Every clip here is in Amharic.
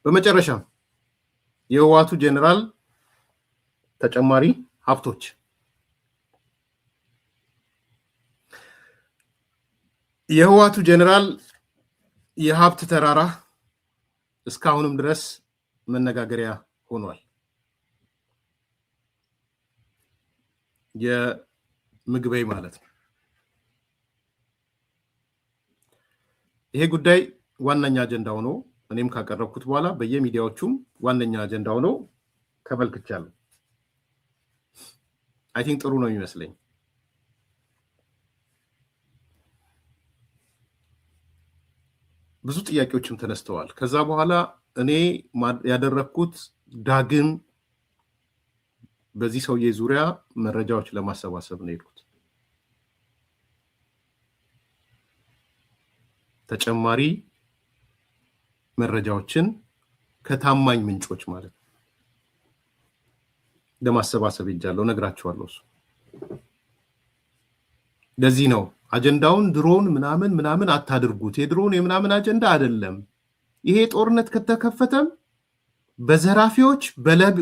በመጨረሻ የህወሓቱ ጄኔራል ተጨማሪ ሀብቶች የህወሓቱ ጄኔራል የሀብት ተራራ እስካሁንም ድረስ መነጋገሪያ ሆኗል። የምግበይ ማለት ነው። ይሄ ጉዳይ ዋነኛ አጀንዳ ሆኖ እኔም ካቀረብኩት በኋላ በየሚዲያዎቹም ዋነኛ አጀንዳ ሆኖ ተመልክቻለሁ። አይ ቲንክ ጥሩ ነው የሚመስለኝ። ብዙ ጥያቄዎችም ተነስተዋል። ከዛ በኋላ እኔ ያደረኩት ዳግም በዚህ ሰውዬ ዙሪያ መረጃዎች ለማሰባሰብ ነው የሄድኩት። ተጨማሪ መረጃዎችን ከታማኝ ምንጮች ማለት ነው ለማሰባሰብ ይጃለው ነግራችኋለሁ። ለዚህ ነው አጀንዳውን ድሮን ምናምን አታድርጉት። የድሮን የምናምን አጀንዳ አይደለም። ይሄ ጦርነት ከተከፈተም በዘራፊዎች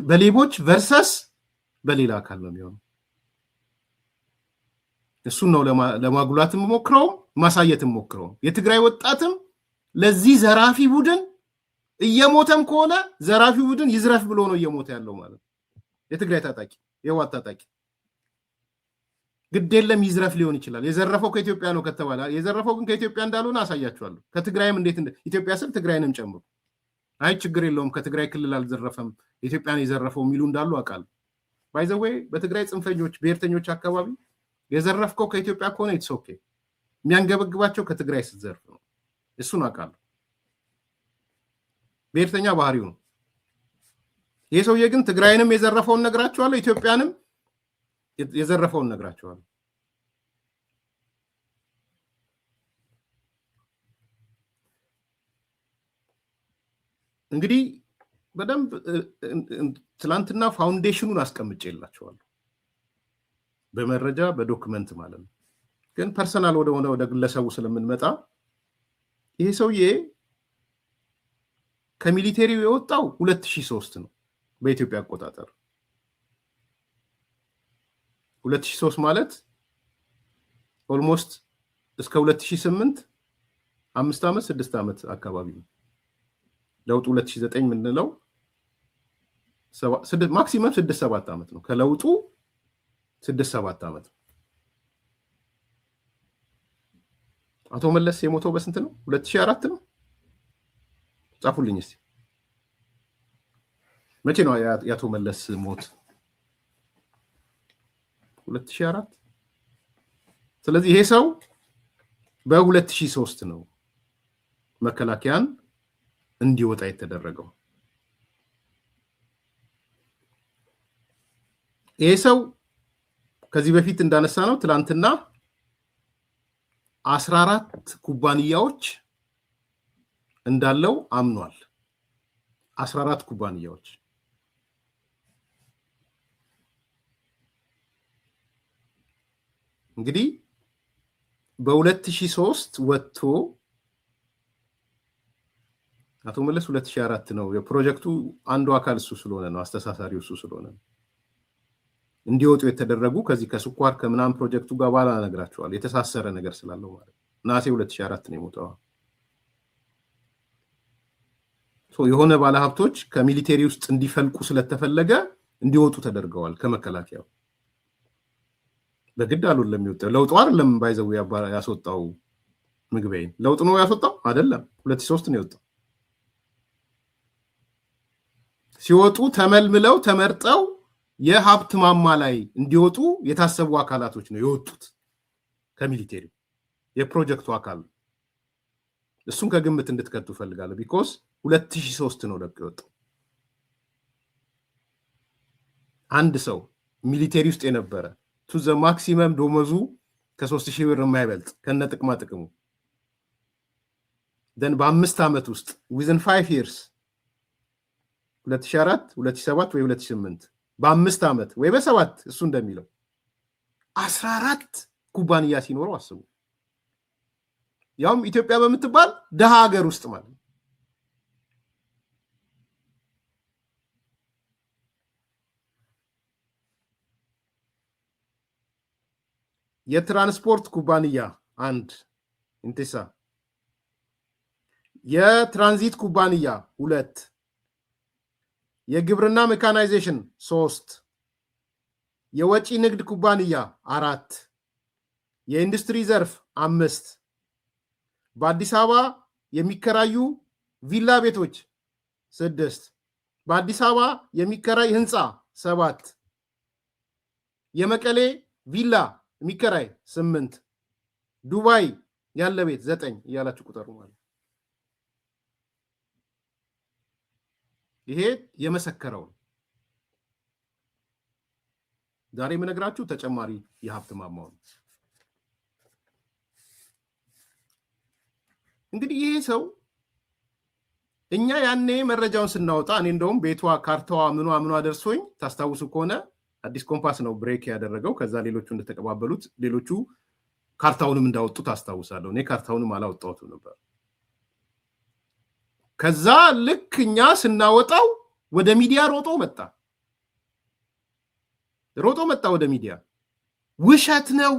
በሌቦች ቨርሰስ በሌላ አካል ነው የሚሆነው። እሱን ነው ለማጉላት ሞክረው ማሳየት ሞክረው። የትግራይ ወጣትም ለዚህ ዘራፊ ቡድን እየሞተም ከሆነ ዘራፊ ቡድን ይዝረፍ ብሎ ነው እየሞተ ያለው ማለት ነው። የትግራይ ታጣቂ የህወሓት ታጣቂ ግድ የለም ይዝረፍ ሊሆን ይችላል። የዘረፈው ከኢትዮጵያ ነው ከተባለ የዘረፈው ግን ከኢትዮጵያ እንዳልሆነ አሳያችኋለሁ። ከትግራይም እንዴት ኢትዮጵያ ስል ትግራይንም ጨምሮ አይ ችግር የለውም ከትግራይ ክልል አልዘረፈም ኢትዮጵያን የዘረፈው የሚሉ እንዳሉ አውቃለሁ። ባይ ዘ ዌይ በትግራይ ጽንፈኞች ብሔርተኞች አካባቢ የዘረፍከው ከኢትዮጵያ ከሆነ ኢትስ ኦኬ፣ የሚያንገበግባቸው ከትግራይ ስትዘርፍ ነው። እሱን አውቃለሁ። ብሔርተኛ ባህሪው ነው። ይሄ ሰውዬ ግን ትግራይንም የዘረፈውን ነግራችኋለሁ፣ ኢትዮጵያንም የዘረፈውን ነግራችኋለሁ። እንግዲህ በደንብ ትላንትና ፋውንዴሽኑን አስቀምጬላችኋለሁ በመረጃ በዶክመንት ማለት ነው። ግን ፐርሰናል ወደ ግለሰቡ ስለምንመጣ ይሄ ሰውዬ ከሚሊቴሪው የወጣው 2003 ነው በኢትዮጵያ አቆጣጠር። 2003 ማለት ኦልሞስት እስከ 2008 5 ዓመት 6 ዓመት አካባቢ ነው። ለውጡ 2009 ምንለው ማክሲመም 6-7 ዓመት ነው። ከለውጡ 6-7 ዓመት። አቶ መለስ የሞተው በስንት ነው? 2004 ነው። ጻፉልኝ እስቲ መቼ ነው የአቶ መለስ ሞት? 2004። ስለዚህ ይሄ ሰው በ2003 ነው መከላከያን እንዲወጣ የተደረገው። ይሄ ሰው ከዚህ በፊት እንዳነሳ ነው ትላንትና 14 ኩባንያዎች እንዳለው አምኗል። 14 ኩባንያዎች እንግዲህ በ2003 ወጥቶ አቶ መለስ 2004 ነው የፕሮጀክቱ አንዱ አካል እሱ ስለሆነ ነው፣ አስተሳሳሪው እሱ ስለሆነ ነው እንዲወጡ የተደረጉ። ከዚህ ከስኳር ከምናም ፕሮጀክቱ ጋር ባላ ነግራቸዋል የተሳሰረ ነገር ስላለው ማለት ናሴ 2004 ነው የሞተው። የሆነ ባለሀብቶች ከሚሊቴሪ ውስጥ እንዲፈልቁ ስለተፈለገ እንዲወጡ ተደርገዋል ከመከላከያው። በግድ አሉ ለሚወጣው ለውጡ አይደለም ባይዘው ያስወጣው ምግበይን ለውጥ ነው ያስወጣው አይደለም። 2003 ነው የወጣው። ሲወጡ ተመልምለው ተመርጠው የሀብት ማማ ላይ እንዲወጡ የታሰቡ አካላቶች ነው የወጡት ከሚሊቴሪ የፕሮጀክቱ አካል። እሱን ከግምት እንድትከቱ ፈልጋለሁ። ቢኮዝ 2003 ነው ለቅ የወጣው። አንድ ሰው ሚሊቴሪ ውስጥ የነበረ ቱ ዘ ማክሲመም ደሞዙ ከ3000 ብር የማይበልጥ ከነ ጥቅማ ጥቅሙ ደን በ5 ዓመት ውስጥ within 5 years 2004 2007 ወይ 2008 በ5 ዓመት ወይ በ7 እሱ እንደሚለው 14 ኩባንያ ሲኖረው አስቡ። ያውም ኢትዮጵያ በምትባል ደሃ ሀገር ውስጥ ማለት የትራንስፖርት ኩባንያ 1 ኢንቴሳ የትራንዚት ኩባንያ 2 የግብርና ሜካናይዜሽን 3 የወጪ ንግድ ኩባንያ 4 የኢንዱስትሪ ዘርፍ 5 በአዲስ አበባ የሚከራዩ ቪላ ቤቶች 6 በአዲስ አበባ የሚከራይ ህንፃ 7 የመቀሌ ቪላ የሚከራይ 8 ዱባይ ያለ ቤት 9 እያላችሁ ቁጠሩ ማለት ይሄ የመሰከረው ዛሬ የምነግራችሁ ተጨማሪ የሀብት ማማው ነው። እንግዲህ ይሄ ሰው እኛ ያኔ መረጃውን ስናወጣ እኔ እንደውም ቤቷ ካርታዋ ምኗ ደርሶኝ ታስታውሱ ከሆነ አዲስ ኮምፓስ ነው ብሬክ ያደረገው። ከዛ ሌሎቹ እንደተቀባበሉት ሌሎቹ ካርታውንም እንዳወጡት አስታውሳለሁ። እኔ ካርታውንም አላወጣሁትም ነበር። ከዛ ልክ እኛ ስናወጣው ወደ ሚዲያ ሮጦ መጣ ወደ ሚዲያ ውሸት ነው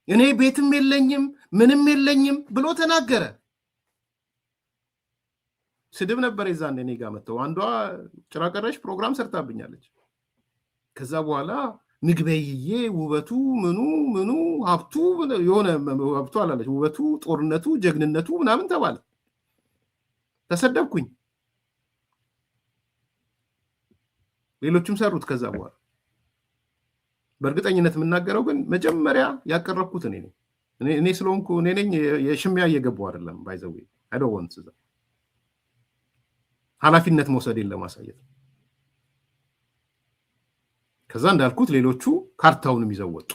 እኔ ቤትም የለኝም ምንም የለኝም ብሎ ተናገረ። ስድብ ነበር የዛን እኔ ጋር መጣው። አንዷ ጭራቀረሽ ፕሮግራም ሰርታብኛለች። ከዛ በኋላ ንግበይዬ ውበቱ ምኑ ሀብቱ የሆነ ሀብቱ አላለች ውበቱ ጦርነቱ ጀግንነቱ ምናምን ተባለ። ተሰደብኩኝ። ሌሎችም ሰሩት። ከዛ በኋላ በእርግጠኝነት የምናገረው ግን መጀመሪያ ያቀረብኩት እኔ ስለሆንኩ እኔ ነኝ። የሽሚያ እየገባው አይደለም ባይዘው I don't want to ኃላፊነት መውሰድን ለማሳየት ከዛ እንዳልኩት ሌሎቹ ካርታውንም ይዘው ወጡ።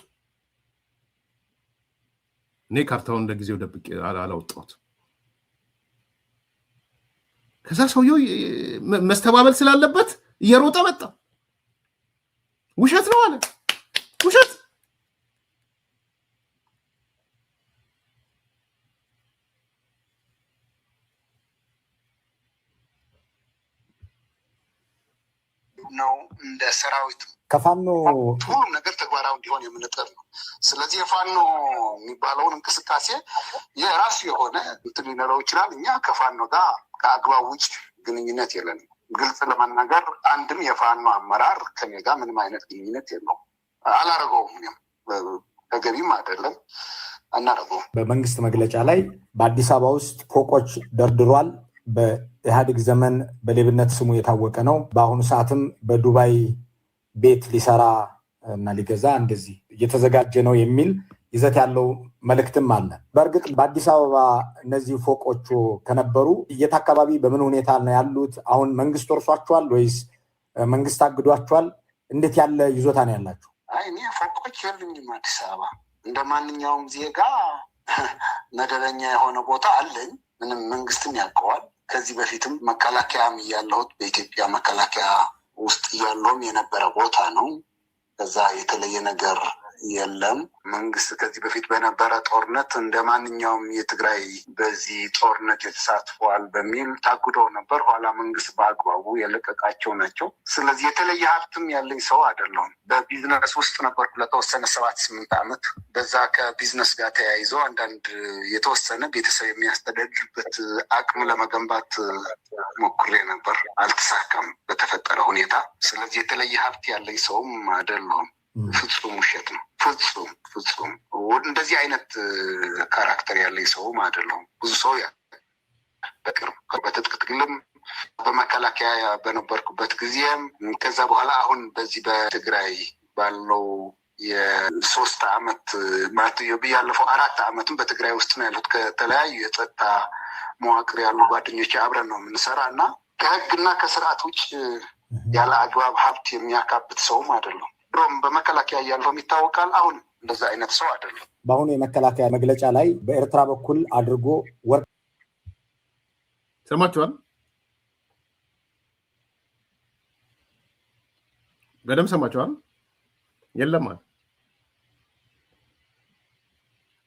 እኔ ካርታውን ለጊዜው ደብቄ አላወጣሁት። ከዛ ሰውየው መስተባበል ስላለበት እየሮጠ መጣ። ውሸት ነው አለ። ውሸት ነው እንደ ሰራዊት ከፋኖ ሁሉም ነገር ተግባራዊ እንዲሆን የምንጥር ነው። ስለዚህ የፋኖ የሚባለውን እንቅስቃሴ የራሱ የሆነ እንትን ሊኖረው ይችላል። እኛ ከፋኖ ጋር ከአግባብ ውጭ ግንኙነት የለንም። ግልጽ ለመናገር አንድም የፋኖ አመራር ከኔ ጋር ምንም አይነት ግንኙነት የለውም። አላረገውም። ተገቢም አይደለም። አናረገውም። በመንግስት መግለጫ ላይ በአዲስ አበባ ውስጥ ፎቆች ደርድሯል። በኢህአዴግ ዘመን በሌብነት ስሙ የታወቀ ነው። በአሁኑ ሰዓትም በዱባይ ቤት ሊሰራ እና ሊገዛ እንደዚህ እየተዘጋጀ ነው የሚል ይዘት ያለው መልእክትም አለ። በእርግጥ በአዲስ አበባ እነዚህ ፎቆቹ ከነበሩ የት አካባቢ በምን ሁኔታ ነው ያሉት? አሁን መንግስት ወርሷቸዋል ወይስ መንግስት አግዷቸዋል? እንዴት ያለ ይዞታ ነው ያላችሁ? እኔ ፎቆች የሉኝም። አዲስ አበባ እንደ ማንኛውም ዜጋ መደበኛ የሆነ ቦታ አለኝ። ምንም መንግስትም ያውቀዋል። ከዚህ በፊትም መከላከያም እያለሁት በኢትዮጵያ መከላከያ ውስጥ እያለሁም የነበረ ቦታ ነው። ከዛ የተለየ ነገር የለም። መንግስት ከዚህ በፊት በነበረ ጦርነት እንደ ማንኛውም የትግራይ በዚህ ጦርነት የተሳትፏል በሚል ታግደው ነበር። ኋላ መንግስት በአግባቡ የለቀቃቸው ናቸው። ስለዚህ የተለየ ሀብትም ያለኝ ሰው አይደለሁም። በቢዝነስ ውስጥ ነበርኩ ለተወሰነ 7-8 ዓመት። በዛ ከቢዝነስ ጋር ተያይዞ አንዳንድ የተወሰነ ቤተሰብ የሚያስተዳድርበት አቅም ለመገንባት ሞክሬ ነበር። አልተሳካም በተፈጠረ ሁኔታ። ስለዚህ የተለየ ሀብት ያለኝ ሰውም አይደለሁም። ፍጹም ውሸት ነው። ፍጹም እንደዚህ አይነት ካራክተር ያለኝ ሰውም አይደለሁም። ብዙ ሰው በቅርብ በትጥቅ ትግልም በመከላከያ በነበርኩበት ጊዜም ከዛ በኋላ አሁን በዚህ በትግራይ ባለው የ3 ዓመት ማለት ያለፈው 4 ዓመትም በትግራይ ውስጥ ነው ያሉት። ከተለያዩ የጸጥታ መዋቅር ያሉ ጓደኞች አብረን ነው የምንሰራ እና ከህግና ከስርዓት ውጭ ያለ አግባብ ሀብት የሚያካብት ሰውም አይደለሁም። ድሮም በመከላከያ ያለውም ይታወቃል። አሁን እንደዛ አይነት ሰው አይደለም። በአሁኑ የመከላከያ መግለጫ ላይ በኤርትራ በኩል አድርጎ ወርቅ ሰማችኋል? በደምብ ሰማችኋል? የለም ማለት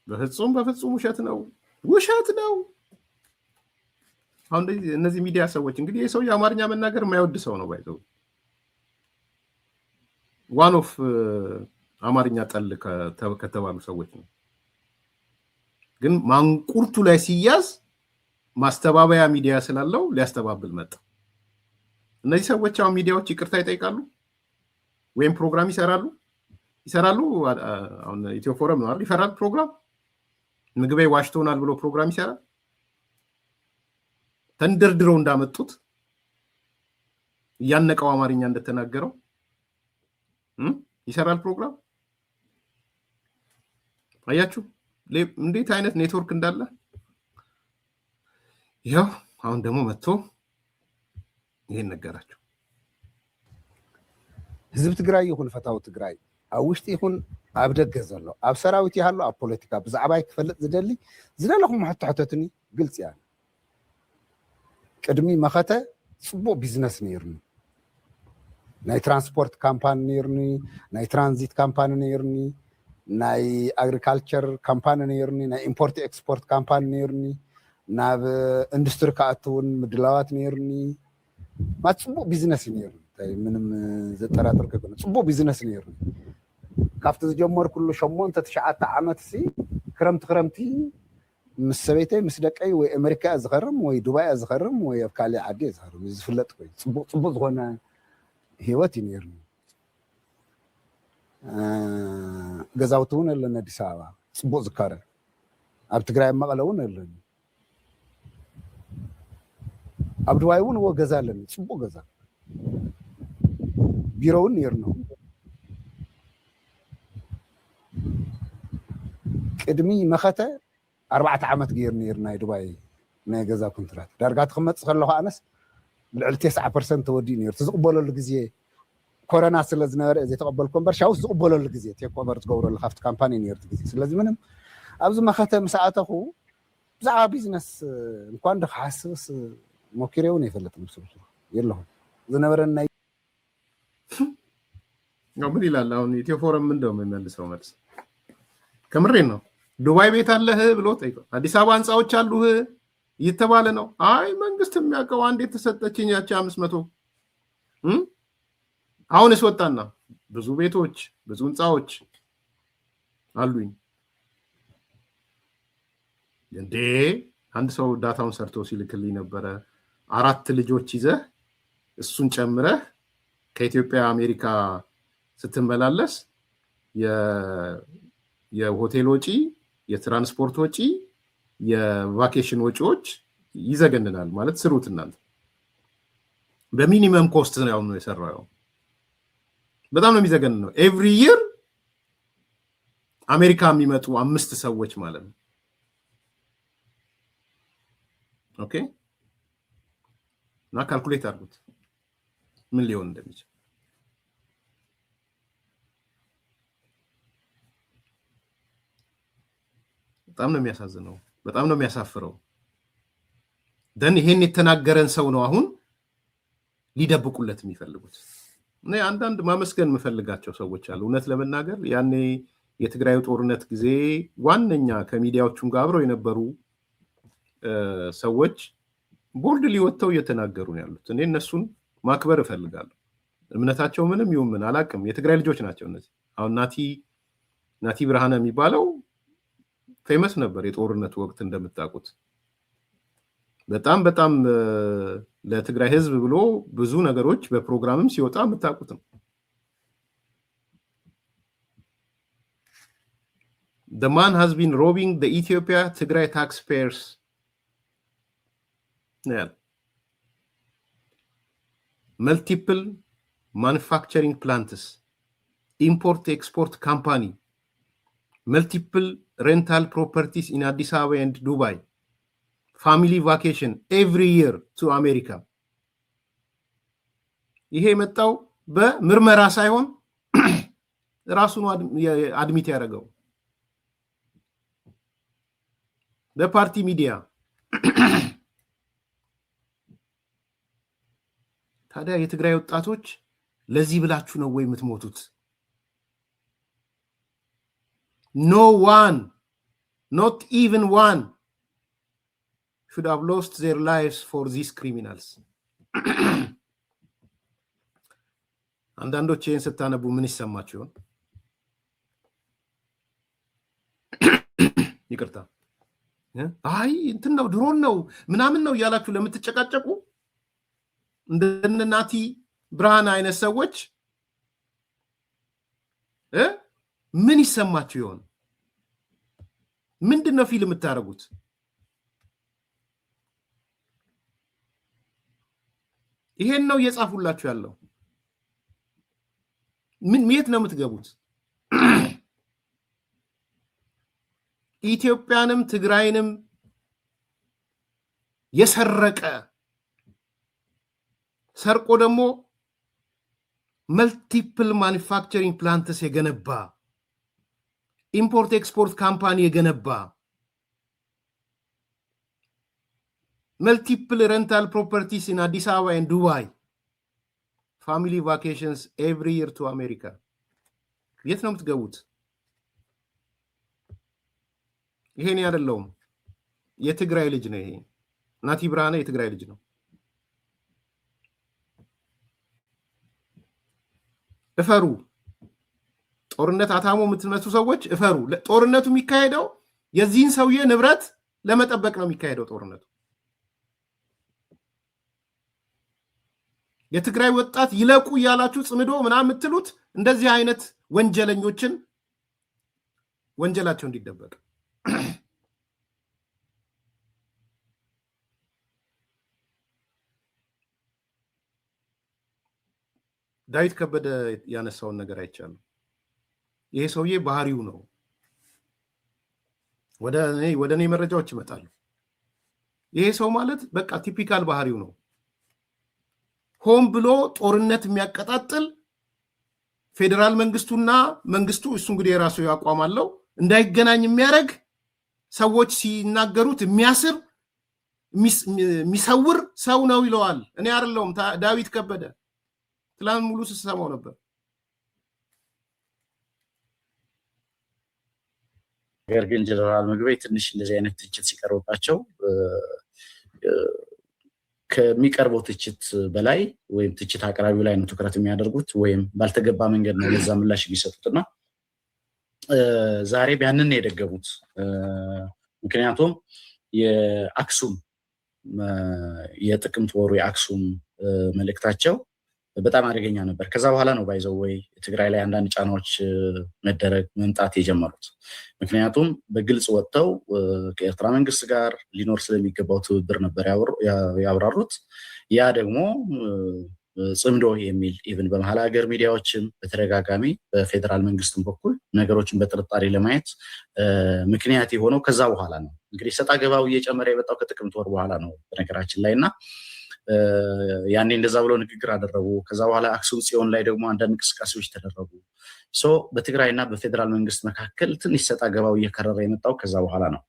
በፍጹም ውሸት ነው። አሁን እነዚህ ሚዲያ ሰዎች እንግዲህ የሰው የአማርኛ መናገር የማይወድ ሰው ነው ባይዘው ዋን ኦፍ አማርኛ ጠል ከተባሉ ሰዎች ነው። ግን ማንቁርቱ ላይ ሲያዝ ማስተባበያ ሚዲያ ስላለው ሊያስተባብል መጣ። እነዚህ ሰዎች አሁን ሚዲያዎች ይቅርታ ይጠይቃሉ ወይም ፕሮግራም ይሰራሉ። አሁን ኢትዮ ፎረም ነው አይደል? ይፈራል ፕሮግራም ምግበይ ዋሽቶናል ብሎ ፕሮግራም ይሰራል። ተንደርድረው እንዳመጡት ያነቀው አማርኛ እንደተናገረው ይሰራል ፕሮግራም። አያችሁ እንዴት አይነት ኔትወርክ እንዳለ። ያው አሁን ደግሞ መጥቶ ይሄን ነገራችሁ። ህዝብ ትግራይ ይሁን ፈታው ትግራይ ኣብ ውሽጢ ይሁን ኣብ ደገ ዘሎ ኣብ ሰራዊት ይሃሉ ኣብ ፖለቲካ ብዛዕባ ክፈልጥ ዝደሊ ዝደለኹም ሕቶሕቶትኒ ግልጽ እያ። ቅድሚ መኸተ ጽቡቕ ቢዝነስ ነይርኒ፣ ናይ ትራንስፖርት ካምፓኒ ነይርኒ፣ ናይ ትራንዚት ካምፓኒ ነይርኒ፣ ናይ ኣግሪካልቸር ካምፓኒ ነይርኒ፣ ናይ ኢምፖርት ኤክስፖርት ካምፓኒ ነይርኒ፣ ናብ ኢንዱስትሪ ከኣትውን ምድላዋት ነይርኒ። ማ ጽቡቕ ቢዝነስ ነይርኒ፣ ምንም ዘጠራጥር ከይኮነ ጽቡቕ ቢዝነስ ነይርኒ። ካብቲ ዝጀመር ኩሉ 8-9 ዓመት ሲ ክረምቲ ምስ ሰበይተይ ምስ ደቀይ ወይ ኣሜሪካ ዝኸርም ወይ ዱባይ ዝኸርም ወይ ኣብ ካልእ ዓዲ ዝኸርም ዝፍለጥ ኮይ ጽቡቕ ዝኾነ ህይወት እዩ ነይርኒ። ገዛውቲ እውን ኣለኒ ኣዲስ ኣበባ ጽቡቕ ዝካረ፣ ኣብ ትግራይ መቐለ እውን ኣለኒ፣ ኣብ ዱባይ እውን ገዛ ኣለኒ ጽቡቕ ገዛ፣ ቢሮ እውን ነይርኒ። ቅድሚ መኸተ 4 ዓመት ገይር ነይር ናይ ዱባይ ናይ ገዛ ኮንትራት። ዳርጋ ትኽመፅእ ከለኹ ኣነስ ልዕሊ 90% ተወዲኡ ነይሩ። ዝቕበለሉ ግዜ ኮረና ስለ ዝነበረ ዘይተቐበልኩ እምበር ሻውስ ዝቕበለሉ ግዜ ቴክ ኦቨር ዝገብረሉ ካብቲ ካምፓኒ ነይርቲ ግዜ። ስለዚ ምንም ኣብዚ መኸተ ምስ ኣተኹ ብዛዕባ ቢዝነስ እንኳን ድክሓስብስ ሞኪረ እውን ኣይፈለጥን ምስብሱ የለኹም ዝነበረን ናይ ምን ይላል አሁን ኢትዮ ፎረም ምን እንደው የሚመልሰው መልስ ከምሬን ነው። ዱባይ ቤት አለህ ብሎ ጠይቀው፣ አዲስ አበባ ህንጻዎች አሉህ እየተባለ ነው። አይ መንግስት የሚያውቀው አንዴ ተሰጠችኝ ያቺ 500 አሁንስ ወጣና ብዙ ቤቶች ብዙ ህንጻዎች አሉኝ። እንዴ አንድ ሰው ዳታውን ሰርቶ ሲልክልኝ ነበረ 4 ልጆች ይዘህ እሱን ጨምረህ ከኢትዮጵያ አሜሪካ ስትመላለስ የሆቴል ወጪ፣ የትራንስፖርት ወጪ፣ የቫኬሽን ወጪዎች ይዘገንናል ማለት ስሩት እናንተ። በሚኒመም ኮስት ነው የሰራው። በጣም ነው የሚዘገንነው። ኤቭሪ ይር አሜሪካ የሚመጡ 5 ሰዎች ማለት ነው። ኦኬ እና ካልኩሌት አድርጉት ምን ሊሆን እንደሚችል። በጣም ነው የሚያሳዝነው፣ በጣም ነው የሚያሳፍረው። ደን ይሄን የተናገረን ሰው ነው አሁን ሊደብቁለት የሚፈልጉት። እኔ አንዳንድ ማመስገን የምፈልጋቸው ሰዎች አሉ። እውነት ለመናገር ያኔ የትግራዩ ጦርነት ጊዜ ዋነኛ ከሚዲያዎቹም ጋር አብረው የነበሩ ሰዎች ቦልድ ሊወጥተው እየተናገሩ ነው ያሉት። እኔ እነሱን ማክበር እፈልጋለሁ። እምነታቸው ምንም ይሁን ምን አላቅም፣ የትግራይ ልጆች ናቸው እነዚህ። አሁን ናቲ ብርሃነ የሚባለው ፌመስ ነበር የጦርነቱ ወቅት እንደምታውቁት። በጣም ለትግራይ ህዝብ ብሎ ብዙ ነገሮች በፕሮግራምም ሲወጣ የምታውቁት ነው። The man has been robbing the Ethiopia Tigray taxpayers. Yeah. Multiple manufacturing plants, import-export company, multiple rental properties in Addis Ababa and Dubai, family vacation every year to America. ይሄ መጣው በምርመራ ሳይሆን ራሱን አድሚት ያደረገው በፓርቲ ሚዲያ። ታዲያ የትግራይ ወጣቶች ለዚህ ብላችሁ ነው ወይ የምትሞቱት? No one, not even one, should have lost their lives for these criminals. አንዳንዶች ይህን ስታነቡ ምን ይሰማችሁ ይሆን? ይቅርታ አይ እንትን ነው ድሮን ነው ምናምን ነው ያላችሁ ለምትጨቃጨቁ እንደናቲ ብርሃን አይነት ሰዎች ምን ይሰማችሁ ይሆን? ምንድነው ፊልም የምታረጉት? ይሄን ነው እየጻፉላችሁ ያለው። ምን የት ነው የምትገቡት? ኢትዮጵያንም ትግራይንም የሰረቀ ሰርቆ ደግሞ መልቲፕል ማኒፋክቸሪንግ ፕላንትስ የገነባ ኢምፖርት ኤክስፖርት ካምፓኒ የገነባ multiple rental properties in Addis Ababa and Dubai, family vacations every year to America. የት ነው የምትገቡት? ይሄን ያደለውም የትግራይ ልጅ ነው። ይሄ ናቲ ብርሃነ የትግራይ ልጅ ነው። እፈሩ። ጦርነት አታሞ የምትመቱ ሰዎች እፈሩ። ጦርነቱ የሚካሄደው የዚህን ሰውዬ ንብረት ለመጠበቅ ነው የሚካሄደው ጦርነቱ። የትግራይ ወጣት ይለቁ ያላችሁ ጽምዶ ምናምን የምትሉት እንደዚህ አይነት ወንጀለኞችን ወንጀላቸው እንዲደበቅ ዳዊት ከበደ ያነሳውን ነገር አይቻለሁ። ይሄ ሰውዬ ባህሪው ነው። ወደ እኔ መረጃዎች ይመጣሉ። ይሄ ሰው ማለት በቃ ቲፒካል ባህሪው ነው። ሆን ብሎ ጦርነት የሚያቀጣጥል ፌደራል መንግስቱና መንግስቱ እሱ እንግዲህ የራሱ ያቋም አለው እንዳይገናኝ የሚያደርግ ሰዎች ሲናገሩት የሚያስር የሚሰውር ሰው ነው ይለዋል። እኔ አይደለሁም ዳዊት ከበደ ትላንት ሙሉ ስሰማው ነበር። ነገር ግን ጀነራል ምግበይ ትንሽ እንደዚህ አይነት ትችት ሲቀርብባቸው ከሚቀርበው ትችት በላይ ወይም ትችት አቅራቢው ላይ ነው ትኩረት የሚያደርጉት ወይም ባልተገባ መንገድ ነው ለዛ ምላሽ የሚሰጡትና ዛሬ ቢያንን የደገሙት ምክንያቱም የአክሱም የጥቅምት ወሩ የአክሱም መልእክታቸው በጣም አደገኛ ነበር። ከዛ በኋላ ነው ባይዘው ወይ ትግራይ ላይ አንዳንድ ጫናዎች መደረግ መምጣት የጀመሩት። ምክንያቱም በግልጽ ወጥተው ከኤርትራ መንግስት ጋር ሊኖር ስለሚገባው ትብብር ነበር ያብራሩት። ያ ደግሞ ጽምዶ የሚል ኢቭን በመሀል ሀገር ሚዲያዎችም በተደጋጋሚ በፌደራል መንግስትም በኩል ነገሮችን በጥርጣሬ ለማየት ምክንያት የሆነው ከዛ በኋላ ነው። እንግዲህ ሰጣ ገባው እየጨመረ የመጣው ከጥቅምት ወር በኋላ ነው በነገራችን ላይ እና ያኔ እንደዛ ብለው ንግግር አደረጉ። ከዛ በኋላ አክሱም ጽዮን ላይ ደግሞ አንዳንድ እንቅስቃሴዎች ተደረጉ። በትግራይና በፌደራል መንግስት መካከል ትንሽ ሰጣ ገባው እየከረረ የመጣው ከዛ በኋላ ነው።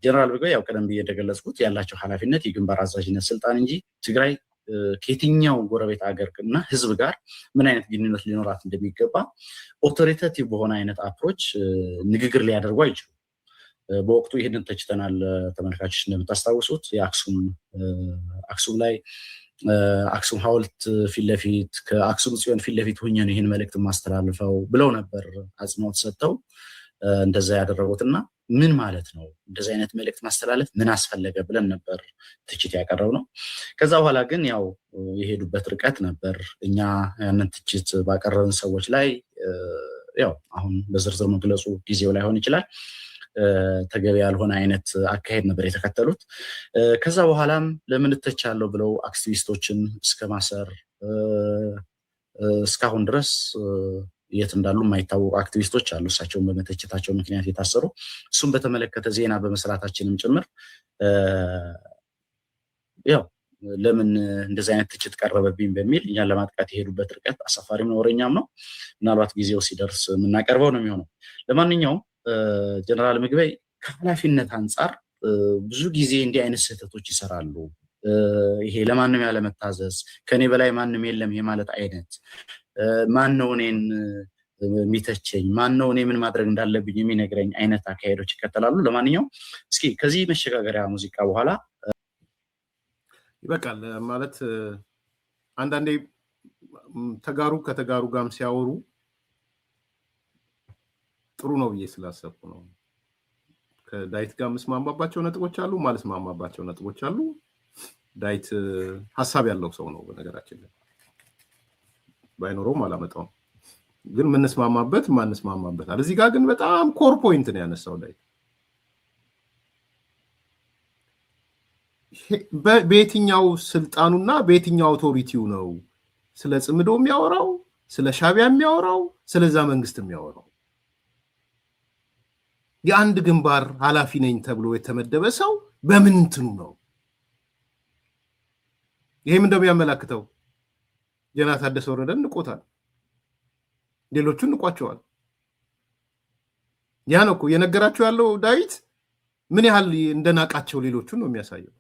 ጀነራል ምግበይ ያው ቀደም ብዬ እንደገለጽኩት ያላቸው ኃላፊነት የግንባር አዛዥነት ስልጣን እንጂ ትግራይ ከየትኛው ጎረቤት ሀገርና ህዝብ ጋር ምን አይነት ግንኙነት ሊኖራት እንደሚገባ ኦቶሪቴቲቭ በሆነ አይነት አፕሮች ንግግር ሊያደርጉ አይችሉም። በወቅቱ ይህንን ተችተናል። ተመልካቾች እንደምታስታውሱት አክሱም ላይ አክሱም ሐውልት ፊት ለፊት ከአክሱም ጽዮን ፊት ለፊት ሆኜ ነው ይህን መልእክት ማስተላልፈው ብለው ነበር አጽንኦት ሰጥተው እንደዛ ያደረጉትና ምን ማለት ነው እንደዚህ አይነት መልእክት ማስተላለፍ ምን አስፈለገ ብለን ነበር ትችት ያቀረብ ነው። ከዛ በኋላ ግን ያው የሄዱበት ርቀት ነበር። እኛ ያንን ትችት ባቀረብን ሰዎች ላይ ያው አሁን በዝርዝር መግለጹ ጊዜው ላይሆን ይችላል ተገቢ ያልሆነ አይነት አካሄድ ነበር የተከተሉት። ከዛ በኋላም ለምን ተቻለው ብለው አክቲቪስቶችን እስከ ማሰር እስካሁን ድረስ የት እንዳሉ የማይታወቁ አክቲቪስቶች አሉ እሳቸውን በመተቸታቸው ምክንያት የታሰሩ። እሱም በተመለከተ ዜና በመስራታችንም ጭምር ያው ለምን እንደዚህ አይነት ትችት ቀረበብኝ በሚል እኛን ለማጥቃት የሄዱበት ርቀት አሳፋሪም ነው ወሬኛም ነው። ምናልባት ጊዜው ሲደርስ የምናቀርበው ነው የሚሆነው። ለማንኛውም ጀነራል ምግበይ ከኃላፊነት አንጻር ብዙ ጊዜ እንዲህ አይነት ስህተቶች ይሰራሉ። ይሄ ለማንም ያለመታዘዝ ከኔ በላይ ማንም የለም የማለት አይነት ማን ነው እኔን የሚተቸኝ ማን ነው እኔ ምን ማድረግ እንዳለብኝ የሚነግረኝ አይነት አካሄዶች ይከተላሉ። ለማንኛውም እስኪ ከዚህ መሸጋገሪያ ሙዚቃ በኋላ ይበቃል ማለት አንዳንዴ ተጋሩ ከተጋሩ ጋርም ሲያወሩ ጥሩ ነው ብዬ ስላሰብኩ ነው። ከዳዊት ጋር መስማማባቸው ነጥቦች አሉ፣ ማልስማማባቸው ነጥቦች አሉ። ዳዊት ሐሳብ ያለው ሰው ነው በነገራችን ላይ ባይኖረውም አላመጣውም። ግን ምንስማማበት ማንስማማበት አለ። እዚህ ጋር ግን በጣም ኮር ፖይንት ነው ያነሳው ዳዊት። በየትኛው ስልጣኑና በየትኛው አውቶሪቲው ነው ስለ ጽምዶ የሚያወራው፣ ስለ ሻቢያ የሚያወራው፣ ስለዛ መንግስት የሚያወራው? የአንድ ግንባር ኃላፊ ነኝ ተብሎ የተመደበ ሰው በምን እንትኑ ነው? ይሄም እንደሚያመላክተው ጀነራል ታደሰ ወረደን ንቆታል፣ ሌሎቹን ንቋቸዋል። ያ ነው እኮ የነገራቸው ያለው ዳዊት ምን ያህል እንደናቃቸው ሌሎቹን ነው የሚያሳየው።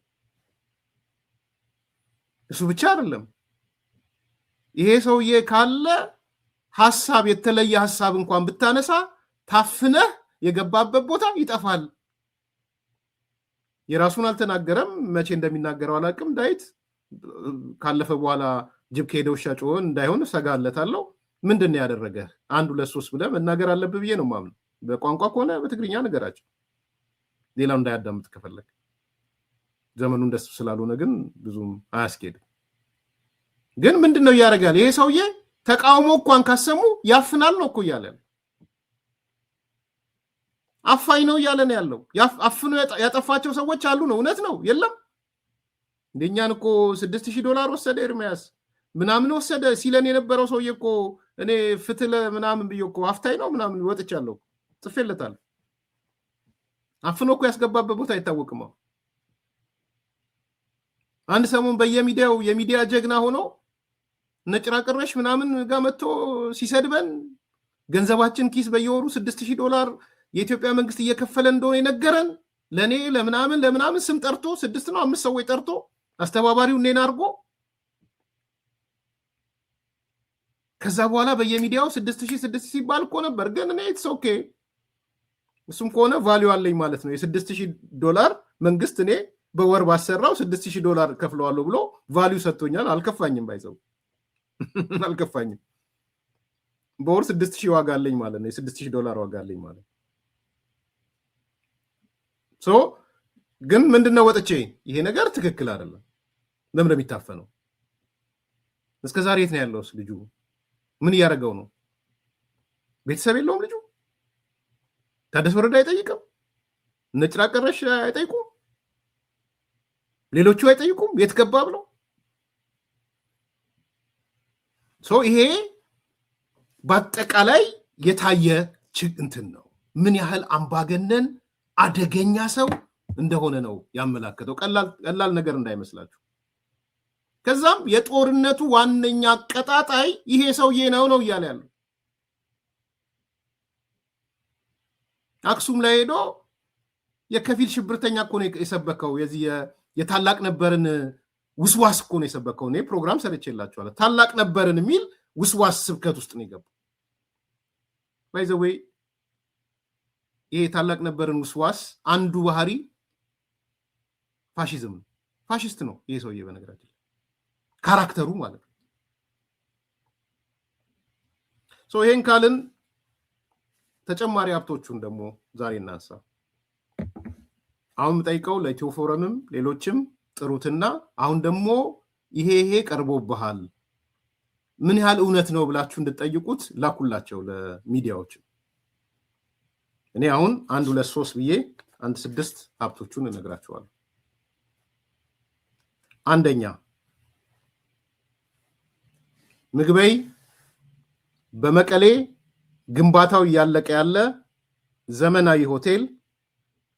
እሱ ብቻ አይደለም፣ ይሄ ሰውዬ ካለ ሐሳብ የተለየ ሐሳብ እንኳን ብታነሳ ታፍነህ የገባበት ቦታ ይጠፋል። የራሱን አልተናገረም፣ መቼ እንደሚናገረው አላውቅም። ዳዊት ካለፈ በኋላ ጅብ ከሄደ ውሻ ጮኸ እንዳይሆን እሰጋለታለሁ። ምንድን ነው ያደረገ? 1 2 3 ብለህ መናገር አለብህ ብዬ ነው የማምነው። በቋንቋ ከሆነ በትግርኛ ነገራቸው፣ ሌላው እንዳያዳምጥ ከፈለግ። ዘመኑ እንደሱ ስላልሆነ ግን ብዙም አያስኬድም። ግን ምንድን ነው እያደረጋል ይሄ ሰውዬ? ተቃውሞ እንኳን ካሰሙ ያፍናል ነው እኮ እያለ ነው። አፋኝ ነው እያለ ነው ያለው። አፍኖ ያጠፋቸው ሰዎች አሉ ነው። እውነት ነው የለም? እንደኛን እኮ $6000 ወሰደ ኤርሚያስ ምናምን ወሰደ ሲለን የነበረው ሰውዬ እኮ እኔ ፍትለ ምናምን ብዬ እኮ አፍታይ ነው ምናምን ወጥቻለሁ፣ ጽፌለታለሁ። አፍኖ እኮ ያስገባበት ቦታ አይታወቅም። አንድ ሰሞን በየሚዲያው የሚዲያ ጀግና ሆኖ ነጭራ ቅረሽ ምናምን ጋር መጥቶ ሲሰድበን ገንዘባችን ኪስ በየወሩ $6000 የኢትዮጵያ መንግስት እየከፈለ እንደሆነ የነገረን ለኔ ለምናምን ስም ጠርቶ 6 ነው 5 ሰዎች ጠርቶ አስተባባሪው እኔን አድርጎ ከዛ በኋላ በየሚዲያው 6000 ሲባል እኮ ነበር። ግን እኔ ኢትስ ኦኬ እሱም ከሆነ ቫልዩ አለኝ ማለት ነው። $6000 መንግስት እኔ በወር ባሰራው $6000 ከፍለዋለሁ ብሎ ቫልዩ ሰጥቶኛል። አልከፋኝም፣ ባይዘው አልከፋኝም። በወር 6000 ዋጋ አለኝ ማለት ነው። $6000 ዋጋ አለኝ ማለት ግን ምንድነው ወጥቼ ይሄ ነገር ትክክል አይደለም፣ ለምን የሚታፈነው? እስከዛሬ የት ነው ያለው ልጁ? ምን እያደረገው ነው? ቤተሰብ የለውም ልጁ? ታደሰ ወረደ አይጠይቅም? ነጭራ ቀረሽ አይጠይቁም? ሌሎቹ አይጠይቁም? የት ገባ ብለው? ይሄ በአጠቃላይ የታየ እንትን ነው። ምን ያህል አምባገነን አደገኛ ሰው እንደሆነ ነው ያመላከተው። ቀላል ነገር እንዳይመስላችሁ። ከዛም የጦርነቱ ዋነኛ አቀጣጣይ ይሄ ሰውዬ ነው እያለ ያለው። አክሱም ላይ ሄዶ የከፊል ሽብርተኛ እኮ ነው የሰበከው። የዚህ የታላቅ ነበርን ውስዋስ እኮ ነው የሰበከው። እኔ ፕሮግራም ሰርቼላችኋለሁ። ታላቅ ነበርን የሚል ውስዋስ ስብከት ውስጥ ነው የገባው። ባይ ዘ ዌይ ይሄ ታላቅ ነበርን ውስዋስ አንዱ ባህሪ ፋሺዝም ነው። ፋሺስት ነው ይሄ ሰውዬ በነገራችን ካራክተሩ ማለት ነው። ይሄን ካልን ተጨማሪ ሀብቶቹን ደግሞ ዛሬ እናንሳ። አሁን የምጠይቀው ለኢትዮ ፎረምም ሌሎችም ጥሩትና አሁን ደግሞ ይሄ ቀርቦብሃል ምን ያህል እውነት ነው ብላችሁ እንድትጠይቁት ላኩላቸው ለሚዲያዎች። እኔ አሁን 1 2 3 ብዬ 6 ሀብቶቹን እነግራችኋለሁ። አንደኛ ምግበይ በመቀሌ ግንባታው እያለቀ ያለ ዘመናዊ ሆቴል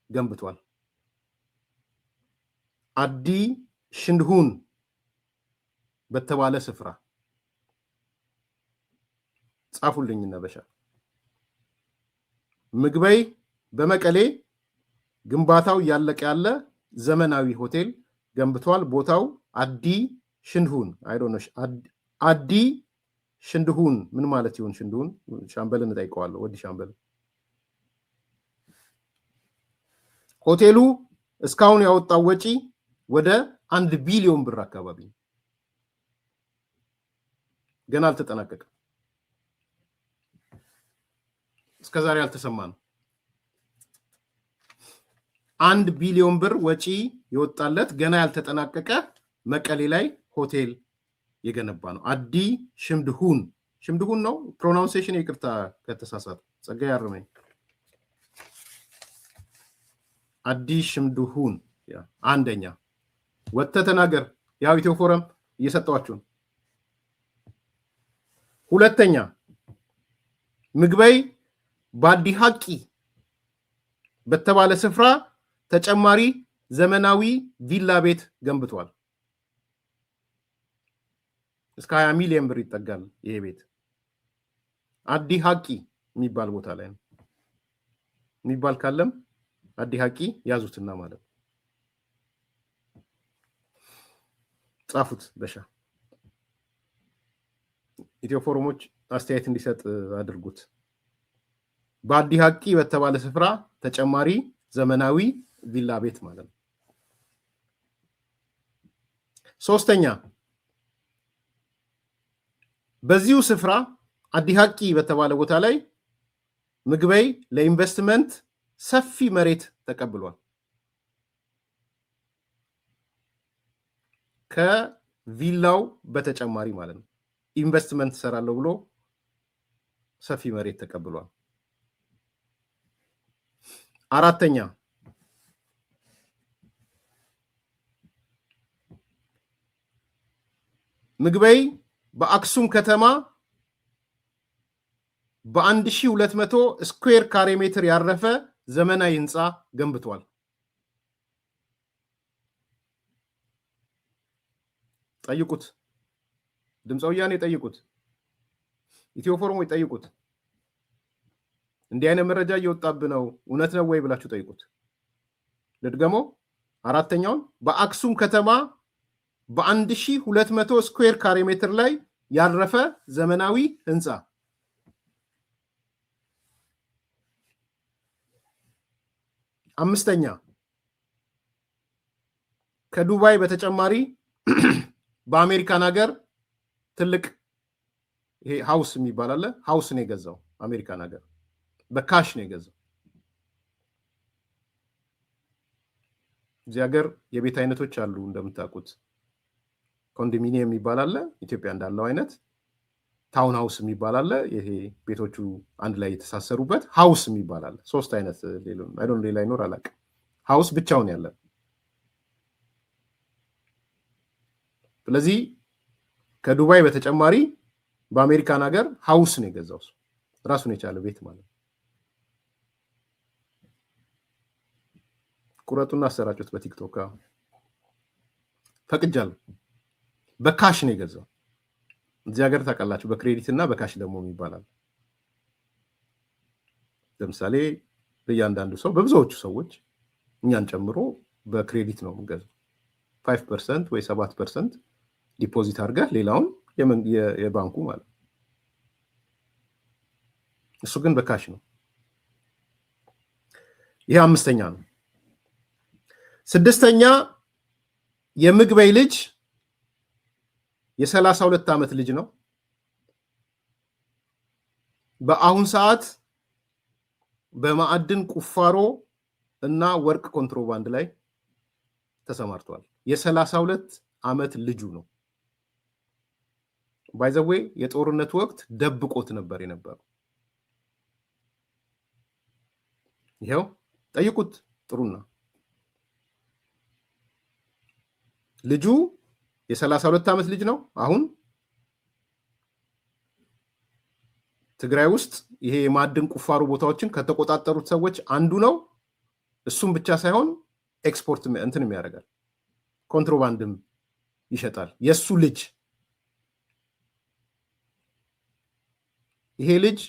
ገንብቷል። አዲ ሽንድሁን በተባለ ስፍራ ጻፉልኝ ነበሻ። ምግበይ በመቀሌ ግንባታው እያለቀ ያለ ዘመናዊ ሆቴል ገንብቷል። ቦታው አዲ ሽንድሁን አዲ ሽንድሁን ምን ማለት ይሆን? ሽንድሁን ሻምበልን እጠይቀዋለሁ። ወዲ ሻምበል ሆቴሉ እስካሁን ያወጣው ወጪ ወደ 1 ቢሊዮን ብር አካባቢ ገና አልተጠናቀቀም። እስከዛሬ አልተሰማ ነው። 1 ቢሊዮን ብር ወጪ የወጣለት ገና ያልተጠናቀቀ መቀሌ ላይ ሆቴል የገነባ ነው። አዲ ሽምድሁን ነው ፕሮናንሴሽን፣ ይቅርታ ከተሳሳተ ጸጋዬ ያርመኝ። አዲ ሽምድሁን አንደኛ ወጥተህ ተናገር። ያው ኢትዮ ፎረም እየሰጠዋችሁ ነው። ሁለተኛ ምግበይ ባዲ ሀቂ በተባለ ስፍራ ተጨማሪ ዘመናዊ ቪላ ቤት ገንብቷል። እስከ 20 ሚሊዮን ብር ይጠጋል ይሄ ቤት። አዲ ሀቂ የሚባል ቦታ ላይ ነው። የሚባል ካለም አዲ ሀቂ ያዙትና ማለት ነው። ጻፉት በሻ ኢትዮ ፎረሞች አስተያየት እንዲሰጥ አድርጉት። በአዲ ሀቂ በተባለ ስፍራ ተጨማሪ ዘመናዊ ቪላ ቤት ማለት ነው። ሶስተኛ በዚሁ ስፍራ አዲ ሀቂ በተባለ ቦታ ላይ ምግበይ ለኢንቨስትመንት ሰፊ መሬት ተቀብሏል። ከቪላው በተጨማሪ ማለት ነው። ኢንቨስትመንት ሰራለሁ ብሎ ሰፊ መሬት ተቀብሏል። አራተኛ ምግበይ በአክሱም ከተማ በ1200 ስኩዌር ካሬ ሜትር ያረፈ ዘመናዊ ህንፃ ገንብቷል። ጠይቁት፣ ድምፀ ወያኔ ጠይቁት፣ ኢትዮ ፎረሞች ጠይቁት። እንዲህ አይነት መረጃ እየወጣብህ ነው እውነት ነው ወይ ብላችሁ ጠይቁት። ልድገመው፣ አራተኛውን በአክሱም ከተማ በ1200 ስኩዌር ካሬ ሜትር ላይ ያረፈ ዘመናዊ ህንፃ። አምስተኛ ከዱባይ በተጨማሪ በአሜሪካን ሀገር ትልቅ ይሄ ሃውስ የሚባል አለ። ሃውስ ነው የገዛው አሜሪካን ሀገር በካሽ ነው የገዛው። እዚህ ሀገር የቤት አይነቶች አሉ እንደምታውቁት። ኮንዶሚኒየም የሚባል አለ ኢትዮጵያ እንዳለው አይነት፣ ታውን ሃውስ የሚባል አለ፣ ይሄ ቤቶቹ አንድ ላይ የተሳሰሩበት። ሃውስ የሚባል አለ። ሶስት አይነት ሌላ ይኖር አላውቅም። ሃውስ ብቻውን ያለ። ስለዚህ ከዱባይ በተጨማሪ በአሜሪካን ሀገር ሃውስ ነው የገዛው ራሱን የቻለ ቤት ማለት ነው። ቁረጡና አሰራጩት በቲክቶክ ፈቅጃለሁ። በካሽ ነው የገዛው። እዚህ ሀገር ታውቃላችሁ በክሬዲት እና በካሽ ደግሞ ይባላል። ለምሳሌ በእያንዳንዱ ሰው በብዙዎቹ ሰዎች እኛን ጨምሮ በክሬዲት ነው የምንገዛው። 5% ወይ 7% ዲፖዚት አድርገህ ሌላውን የባንኩ ማለት ነው። እሱ ግን በካሽ ነው። ይሄ አምስተኛ ነው። ስድስተኛ የምግበይ ልጅ የ32 ዓመት ልጅ ነው። በአሁን ሰዓት በማዕድን ቁፋሮ እና ወርቅ ኮንትሮባንድ ላይ ተሰማርቷል። የ32 ዓመት ልጁ ነው። ባይ ዘ ዌይ የጦርነት ወቅት ደብቆት ነበር የነበረው። ይሄው ጠይቁት ጥሩና ልጁ የ32 ዓመት ልጅ ነው። አሁን ትግራይ ውስጥ ይሄ የማዕድን ቁፋሮ ቦታዎችን ከተቆጣጠሩት ሰዎች አንዱ ነው። እሱም ብቻ ሳይሆን ኤክስፖርት እንትንም ያደርጋል፣ ኮንትሮባንድም ይሸጣል። የሱ ልጅ ይሄ ልጅ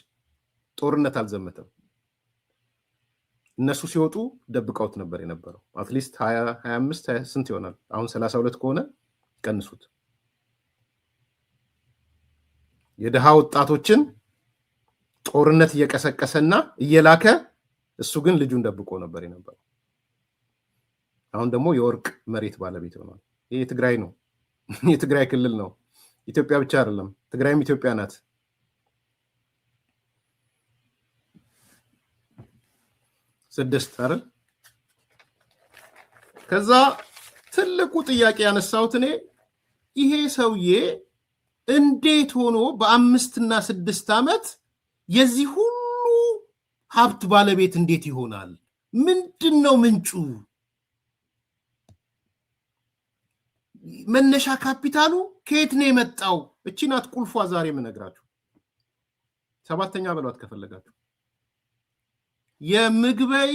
ጦርነት አልዘመተም። እነሱ ሲወጡ ደብቀውት ነበር የነበረው። አትሊስት 25 ስንት ይሆናል አሁን 32 ከሆነ ቀንሱት። የደሃ ወጣቶችን ጦርነት እየቀሰቀሰና እየላከ እሱ ግን ልጁን ደብቆ ነበር የነበረው። አሁን ደግሞ የወርቅ መሬት ባለቤት ሆኗል። ይሄ ትግራይ ነው፣ የትግራይ ክልል ነው። ኢትዮጵያ ብቻ አይደለም፣ ትግራይም ኢትዮጵያ ናት። ስድስት አይደል? ከዛ ትልቁ ጥያቄ ያነሳሁት እኔ ይሄ ሰውዬ እንዴት ሆኖ በ5 እና 6 ዓመት የዚህ ሁሉ ሀብት ባለቤት እንዴት ይሆናል? ምንድነው ምንጩ? መነሻ ካፒታሉ ከየት ነው የመጣው? እቺ ናት ቁልፏ። ዛሬ የምነግራችሁ 7ኛ በሏት ከፈለጋችሁ። የምግበይ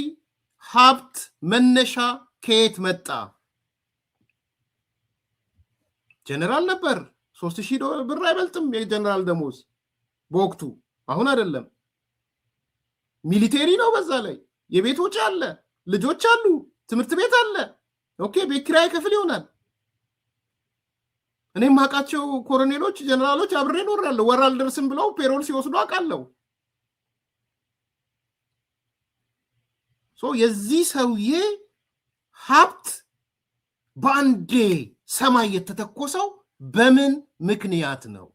ሀብት መነሻ ከየት መጣ? ጀነራል ነበር። 3000 ብር አይበልጥም የጀነራል ደሞዝ በወቅቱ። አሁን አይደለም። ሚሊቴሪ ነው። በዛ ላይ የቤት ወጪ አለ፣ ልጆች አሉ፣ ትምህርት ቤት አለ። ኦኬ፣ ቤት ኪራይ ከፍል ይሆናል። እኔም ማቃቸው ኮሎኔሎች፣ ጀነራሎች አብሬ ኖሬያለሁ። ወር አልደርስም ብለው ፔሮል ሲወስዱ አውቃለሁ። የዚህ ሰውዬ ሀብት በአንዴ ሰማይ የተተኮሰው በምን ምክንያት ነው?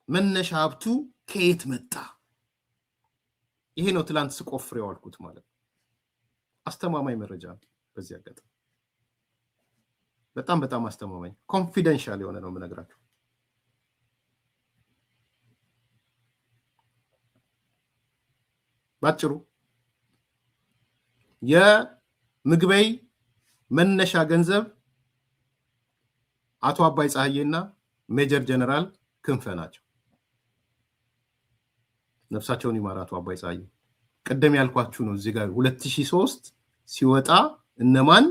መነሻ ሀብቱ ከየት መጣ? ይሄ ነው ትላንት ስቆፍሬው አልኩት ማለት ነው። አስተማማኝ መረጃ በዚህ አጋጣሚ በጣም በጣም አስተማማኝ ኮንፊደንሻል የሆነ ነው የምነግራችሁ። ባጭሩ የምግበይ መነሻ ገንዘብ አቶ አባይ ፀሐዬና ሜጀር ጀነራል ክንፈ ናቸው። ነፍሳቸውን ይማር አቶ አባይ ፀሐዬ። ቀደም ያልኳችሁ ነው። እዚህ ጋር 2003 ሲወጣ እነማን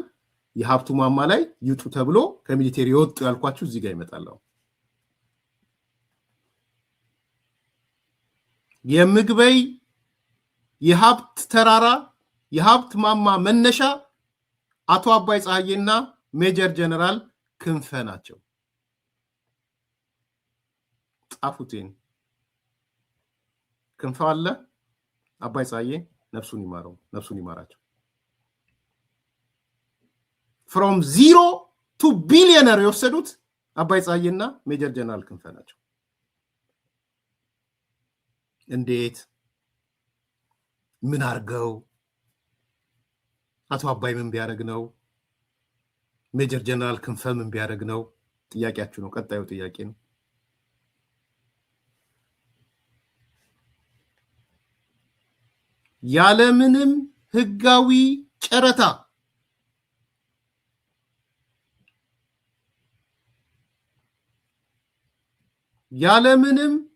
የሀብቱ ማማ ላይ ይጡ ተብሎ ከሚሊቴሪ ወጡ ያልኳችሁ እዚህ ጋር ይመጣል። የምግበይ የሀብት ተራራ የሀብት ማማ መነሻ አቶ አባይ ፀሐዬና ሜጀር ጀነራል ክንፈ ናቸው። ጻፉትን። ክንፈ አለ፣ አባይ ፀሐዬ ነፍሱን ይማረው፣ ነፍሱን ይማራቸው። from 0 to billionaire የወሰዱት አባይ ፀሐዬና ሜጀር ጀነራል ክንፈ ናቸው። እንዴት? ምን አርገው? አቶ አባይ ምን ቢያደርግ ነው? ሜጀር ጀነራል ክንፈ ምን ቢያደርግ ነው? ጥያቄያችሁ ነው። ቀጣዩ ጥያቄ ነው። ያለምንም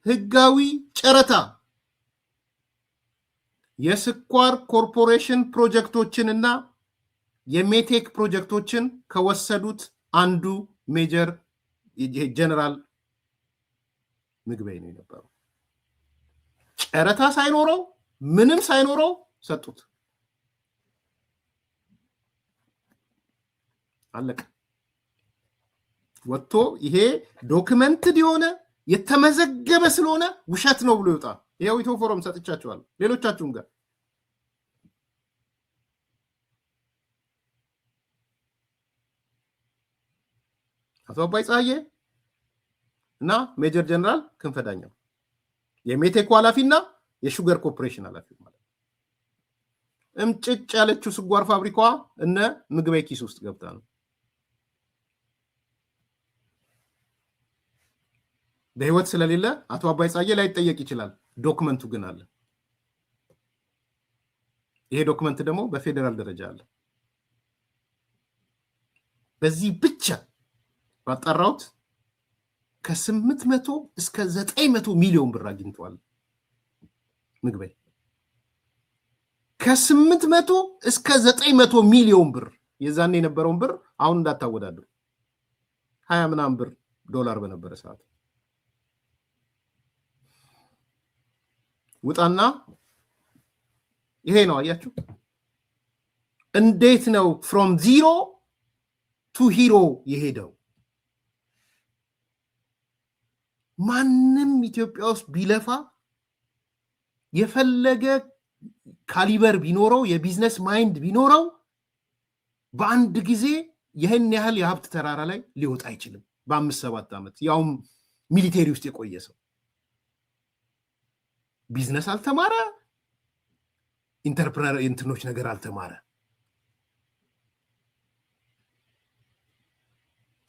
ህጋዊ ጨረታ የስኳር ኮርፖሬሽን ፕሮጀክቶችንና የሜቴክ ፕሮጀክቶችን ከወሰዱት አንዱ ሜጀር ጀነራል ምግበይ ነው የነበረው። ጨረታ ሳይኖረው ምንም ሳይኖረው ሰጡት። አለቀ። ወጥቶ ይሄ ዶክመንትድ የሆነ የተመዘገበ ስለሆነ ውሸት ነው ብሎ ይወጣ። ይሄው ኢትዮ ፎረም ሰጥቻችኋለሁ፣ ሌሎቻችሁም ጋር አቶ አባይ ፀሐዬ እና ሜጀር ጀነራል ክንፈ ዳኘው የሜቴክ ኃላፊና የሹገር ኮርፖሬሽን ኃላፊ ማለት እምጭጭ ያለችው ስኳር ፋብሪካዋ እነ ምግበይ ኪስ ውስጥ ገብታ ነው። በህይወት ስለሌለ አቶ አባይ ፀሐዬ ላይ ጠየቅ ይችላል። ዶክመንቱ ግን አለ። ይሄ ዶክመንት ደግሞ በፌደራል ደረጃ አለ። በዚህ ብቻ ባጣራውት ከ800 እስከ 900 ሚሊዮን ብር አግኝቷል ምግበይ። ከ800 እስከ 900 ሚሊዮን ብር የዛኔ የነበረውን ብር አሁን እንዳታወዳድሩ 20 ምናምን ብር ዶላር በነበረ ሰዓት ውጣና ይሄ ነው። አያችሁ እንዴት ነው from zero to hero የሄደው? ማንም ኢትዮጵያ ውስጥ ቢለፋ የፈለገ ካሊበር ቢኖረው የቢዝነስ ማይንድ ቢኖረው በአንድ ጊዜ ይህን ያህል የሀብት ተራራ ላይ ሊወጣ አይችልም። በ5-7 ዓመት ያውም ሚሊቴሪ ውስጥ የቆየ ሰው ቢዝነስ አልተማረ፣ ኢንተርፕረነር እንትኖች ነገር አልተማረ።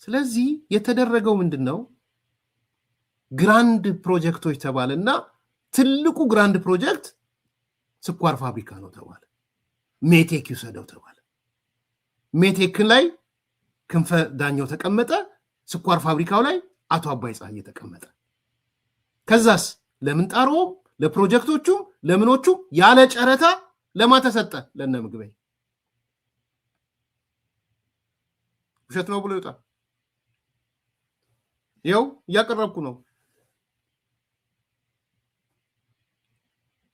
ስለዚህ የተደረገው ምንድነው ግራንድ ፕሮጀክቶች ተባለና ትልቁ ግራንድ ፕሮጀክት ስኳር ፋብሪካ ነው ተባለ ሜቴክ ይሰደው ተባለ ሜቴክ ላይ ክንፈ ዳኘው ተቀመጠ ስኳር ፋብሪካው ላይ አቶ አባይ ፀሐዬ ተቀመጠ ከዛስ ለምንጣሮ ለፕሮጀክቶቹ ለምኖቹ ያለ ጨረታ ለማተሰጠ ለነ ምግበይ ውሸት ነው ብሎ ይወጣ ይው ያቀረብኩ ነው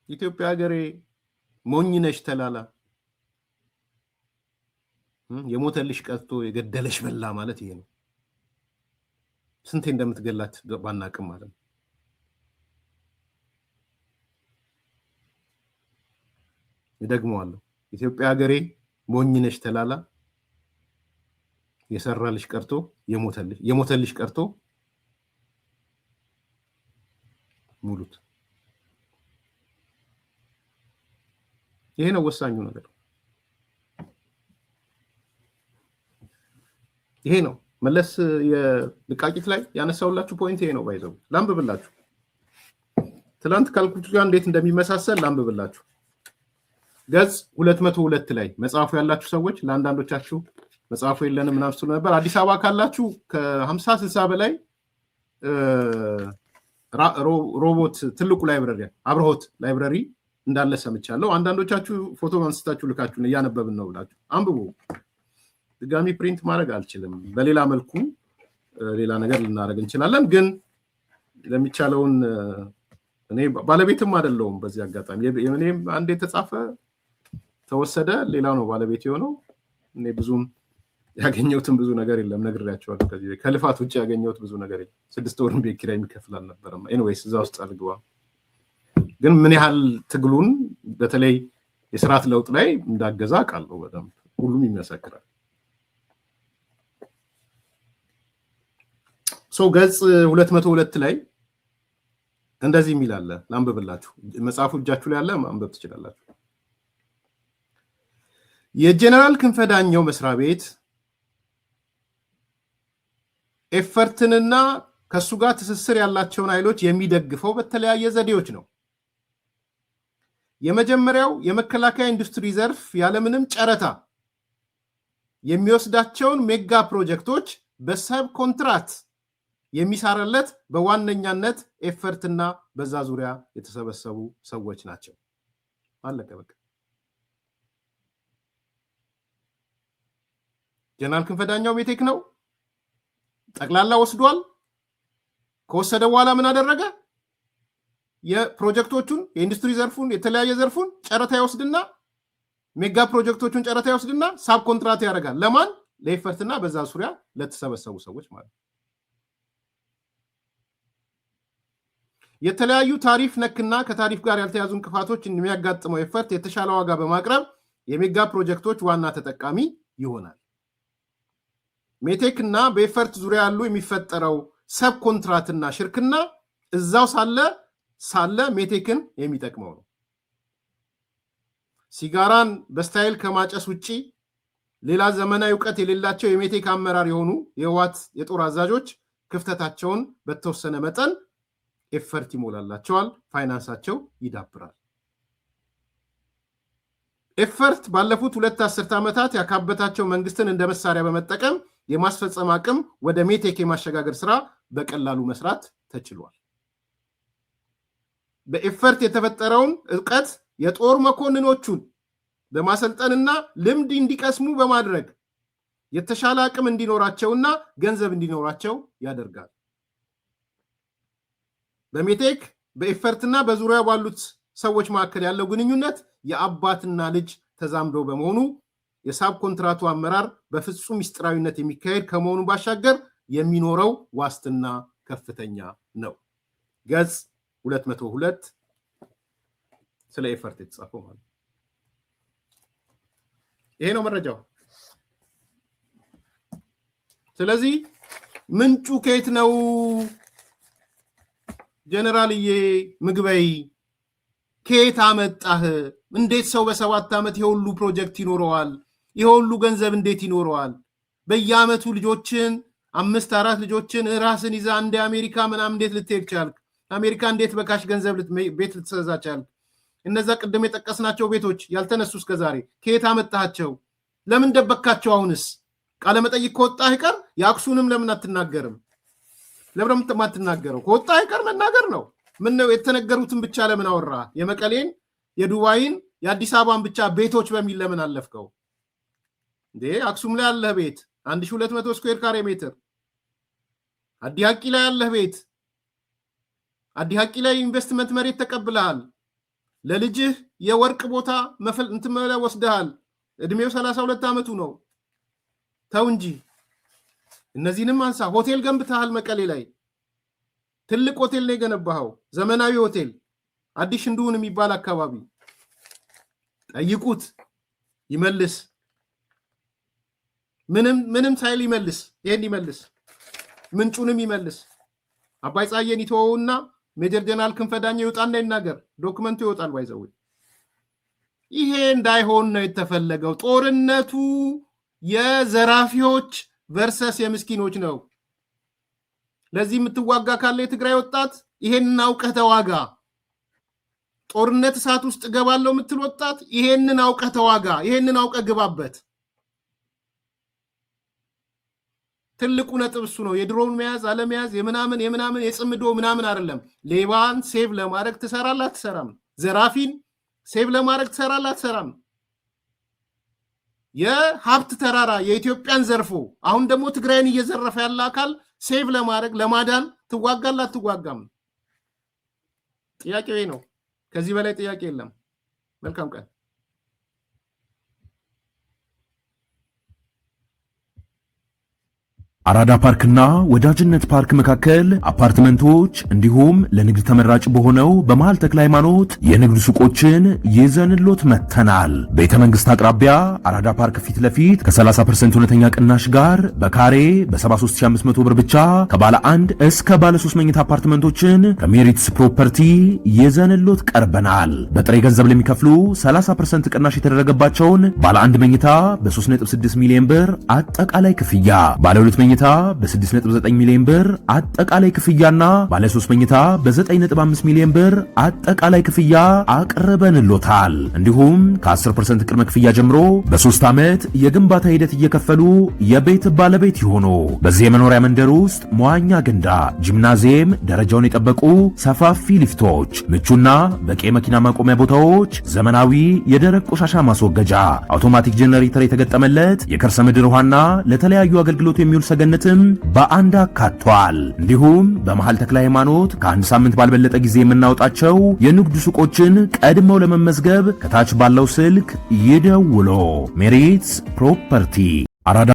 ኢትዮጵያ ሀገሬ ሞኝነሽ ተላላ የሞተልሽ ቀርቶ የገደለሽ በላ ማለት ይሄ ነው ስንቴ እንደምትገላት ባናቅም ማለት ይደግመዋለሁ ኢትዮጵያ ሀገሬ ሞኝነሽ ተላላ የሰራልሽ ቀርቶ የሞተልሽ ቀርቶ ሙሉት ይሄ ነው ወሳኙ ነገር ይሄ ነው መለስ የልቃቂት ላይ ያነሳውላችሁ ፖይንት ይሄ ነው ባይዘው ላምብብላችሁ ትላንት ካልኩት ጋር እንዴት እንደሚመሳሰል ላምብብላችሁ ገጽ 202 ላይ መጽሐፉ ያላችሁ ሰዎች ለአንዳንዶቻችሁ መጽሐፉ የለንም ምናምን ስለ ነበር አዲስ አበባ ካላችሁ ከ50 60 በላይ ሮቦት ትልቁ ላይብረሪ አብርሆት ላይብረሪ እንዳለ ሰምቻለሁ አንዳንዶቻችሁ ፎቶ አንስታችሁ ልካችሁ ያነበብን ነው ብላችሁ አንብቡ ድጋሚ ፕሪንት ማድረግ አልችልም በሌላ መልኩ ሌላ ነገር ልናደርግ እንችላለን ግን ለሚቻለውን እኔ ባለቤትም አይደለሁም በዚህ አጋጣሚ የኔም አንዴ ተጻፈ ተወሰደ ሌላው ነው ባለቤት የሆነው እኔ ብዙም ያገኘሁትን ብዙ ነገር የለም ነግሬያቸዋለሁ ከዚህ ከልፋት ውጪ ያገኘሁት ብዙ ነገር የለም 6 ወርም ቤት ኪራይ የሚከፍል አልነበረም ኤኒዌይስ እዛ ውስጥ አልገባ ግን ምን ያህል ትግሉን በተለይ የስርዓት ለውጥ ላይ እንዳገዛ ቃለው በደንብ ሁሉም ይመሰክራል ገጽ 202 ላይ እንደዚህ የሚላለ ላምብብላችሁ መጽሐፉ እጃችሁ ላይ ያለ ማንበብ ትችላላችሁ የጀነራል ክንፈ ዳኘው መስሪያ ቤት ኤፈርትንና ከሱ ጋር ትስስር ያላቸውን ኃይሎች የሚደግፈው በተለያየ ዘዴዎች ነው የመጀመሪያው የመከላከያ ኢንዱስትሪ ዘርፍ ያለምንም ጨረታ የሚወስዳቸውን ሜጋ ፕሮጀክቶች በሰብ ኮንትራክት የሚሳረለት በዋነኛነት ኤፈርትና በዛ ዙሪያ የተሰበሰቡ ሰዎች ናቸው አለቀ በቃ ጀነራል ክንፈ ዳኘው ሜቴክ ነው ጠቅላላ ወስዷል ከወሰደ በኋላ ምን አደረገ የፕሮጀክቶቹን የኢንዱስትሪ ዘርፉን የተለያየ ዘርፉን ጨረታ ይወስድና ሜጋ ፕሮጀክቶቹን ጨረታ ይወስድና ሳብ ኮንትራክት ያደርጋል ለማን ለኤፈርትና በዛ ዙሪያ ለተሰበሰቡ ሰዎች ማለት የተለያዩ ታሪፍ ነክና ከታሪፍ ጋር ያልተያዙ እንቅፋቶች የሚያጋጥመው ኤፈርት የተሻለ ዋጋ በማቅረብ የሜጋ ፕሮጀክቶች ዋና ተጠቃሚ ይሆናል ሜቴክና በኤፈርት ዙሪያ ያሉ የሚፈጠረው ሰብ ኮንትራክትና ሽርክና እዛው ሳለ ሜቴክን የሚጠቅመው ነው ሲጋራን በስታይል ከማጨስ ውጪ ሌላ ዘመናዊ ዕውቀት የሌላቸው የሜቴክ አመራር የሆኑ የህወሓት የጦር አዛዦች ክፍተታቸውን በተወሰነ መጠን ኤፈርት ይሞላላቸዋል ፋይናንሳቸው ይዳብራል ኤፈርት ባለፉት 2 አስርት ዓመታት ያካበታቸው መንግስትን እንደ መሳሪያ በመጠቀም የማስፈጸም አቅም ወደ ሜቴክ የማሸጋገር ስራ በቀላሉ መስራት ተችሏል በኤፈርት የተፈጠረውን ዕውቀት የጦር መኮንኖቹን በማሰልጠንና ልምድ እንዲቀስሙ በማድረግ የተሻለ አቅም እንዲኖራቸውና ገንዘብ እንዲኖራቸው ያደርጋል በሜቴክ በኤፈርትና በዙሪያው ባሉት ሰዎች መካከል ያለው ግንኙነት የአባትና ልጅ ተዛምዶ በመሆኑ የሳብ ኮንትራቱ አመራር በፍጹም ምስጢራዊነት የሚካሄድ ከመሆኑ ባሻገር የሚኖረው ዋስትና ከፍተኛ ነው ገጽ 202 ስለ ኤፈርት የተጻፈው ማለት ይሄ ነው መረጃው ስለዚህ ምንጩ ከየት ነው ጀነራልዬ ምግበይ ከየት አመጣህ እንዴት ሰው በ7 ዓመት የሁሉ ፕሮጀክት ይኖረዋል የሁሉ ገንዘብ እንዴት ይኖረዋል በየአመቱ ልጆችን 4 ልጆችን ራስን ይዛ እንደ አሜሪካ ምናምን እንዴት ልትሄድ ቻልክ? አሜሪካ እንዴት በካሽ ገንዘብ ቤት ልትሰዛ ቻልክ? እነዛ ቅድም የጠቀስናቸው ቤቶች ያልተነሱ እስከዛሬ ከየት አመጣቸው? ለምን ደበካቸው? አሁንስ ቃለ መጠይቅ ከወጣ አይቀር የአክሱንም ለምን አትናገርም? ለምን አትናገረው? ከወጣ አይቀር መናገር ነው። ምን ነው የተነገሩትን ብቻ ለምን አወራ? የመቀሌን፣ የዱባይን፣ የአዲስ አበባን ብቻ ቤቶች በሚል ለምን አለፍከው እንዴ? አክሱም ላይ ያለህ ቤት 1200 ስኩዌር ካሬ ሜትር፣ አዲ ሐቂ ላይ ያለህ ቤት፣ አዲ ሐቂ ላይ ኢንቨስትመንት መሬት ተቀብለሃል። ለልጅህ የወርቅ ቦታ እንትመላ ወስደሃል። እድሜው 32 ዓመቱ ነው። ተው እንጂ እነዚህንም አንሳ። ሆቴል ገንብተሃል መቀሌ ላይ ትልቅ ሆቴል ነው የገነባኸው፣ ዘመናዊ ሆቴል አዲስ እንዱን የሚባል አካባቢ። ጠይቁት ይመልስ። ምንም ሳይል ይመልስ። ይሄን ይመልስ፣ ምንጩንም ይመልስ። አባይ ፀሐዬን ይተወውና ሜጀር ጀነራል ክንፈ ዳኘው ይወጣና ይናገር። ዶክመንቱ ይወጣል። ባይዘው ይሄ እንዳይሆን ነው የተፈለገው። ጦርነቱ የዘራፊዎች ቨርሰስ የምስኪኖች ነው። ለዚህ የምትዋጋ ካለ የትግራይ ወጣት ይሄንን አውቀህ ተዋጋ። ጦርነት እሳት ውስጥ ገባለው የምትል ወጣት ይሄንን አውቀህ ተዋጋ። ይሄንን አውቀህ ግባበት። ትልቁ ነጥብ እሱ ነው። የድሮን መያዝ አለመያዝ የምናምን የጽምዶ ምናምን አይደለም። ሌባን ሴቭ ለማድረግ ትሰራለህ አትሰራም? ዘራፊን ሴቭ ለማድረግ ትሰራለህ አትሰራም? የሀብት ተራራ የኢትዮጵያን ዘርፎ አሁን ደግሞ ትግራይን እየዘረፈ ያለ አካል ሴቭ ለማድረግ ለማዳን ትዋጋለህ አትዋጋም? ጥያቄው ነው። ከዚህ በላይ ጥያቄ የለም። መልካም ቀን። አራዳ ፓርክና ወዳጅነት ፓርክ መካከል አፓርትመንቶች እንዲሁም ለንግድ ተመራጭ በሆነው በመሃል ተክለ ሃይማኖት የንግድ ሱቆችን ይዘንሎት መተናል። ቤተ መንግስት አቅራቢያ አራዳ ፓርክ ፊት ለፊት ከ30% እውነተኛ ቅናሽ ጋር በካሬ በ73500 ብር ብቻ ከባለ 1 እስከ ባለ 3 መኝታ አፓርትመንቶችን ከሜሪትስ ፕሮፐርቲ ይዘንሎት ቀርበናል። በጥሬ ገንዘብ ለሚከፍሉ 30% ቅናሽ የተደረገባቸውን ባለ 1 መኝታ በ3.6 ሚሊዮን ብር አጠቃላይ ክፍያ፣ ባለ 2 መኝታ በ6.9 ሚሊዮን ብር አጠቃላይ ክፍያና ባለ 3 መኝታ በ9.5 ሚሊዮን ብር አጠቃላይ ክፍያ አቅርበንሎታል። እንዲሁም ከ10% ቅድመ ክፍያ ጀምሮ በ3 ዓመት የግንባታ ሂደት እየከፈሉ የቤት ባለቤት ይሆኑ። በዚህ የመኖሪያ መንደር ውስጥ መዋኛ ገንዳ፣ ጂምናዚየም፣ ደረጃውን የጠበቁ ሰፋፊ ሊፍቶች፣ ምቹና በቂ መኪና ማቆሚያ ቦታዎች፣ ዘመናዊ የደረቅ ቆሻሻ ማስወገጃ፣ አውቶማቲክ ጄኔሬተር የተገጠመለት የከርሰ ምድር ውሃና ለተለያዩ አገልግሎት የሚውል ሰገነትም በአንድ አካቷል። እንዲሁም በመሃል ተክለ ሃይማኖት ከአንድ ሳምንት ባልበለጠ ጊዜ የምናወጣቸው የንግድ ሱቆችን ቀድመው ለመመዝገብ ከታች ባለው ስልክ ይደውሎ። ሜሪትስ ፕሮፐርቲ አራዳ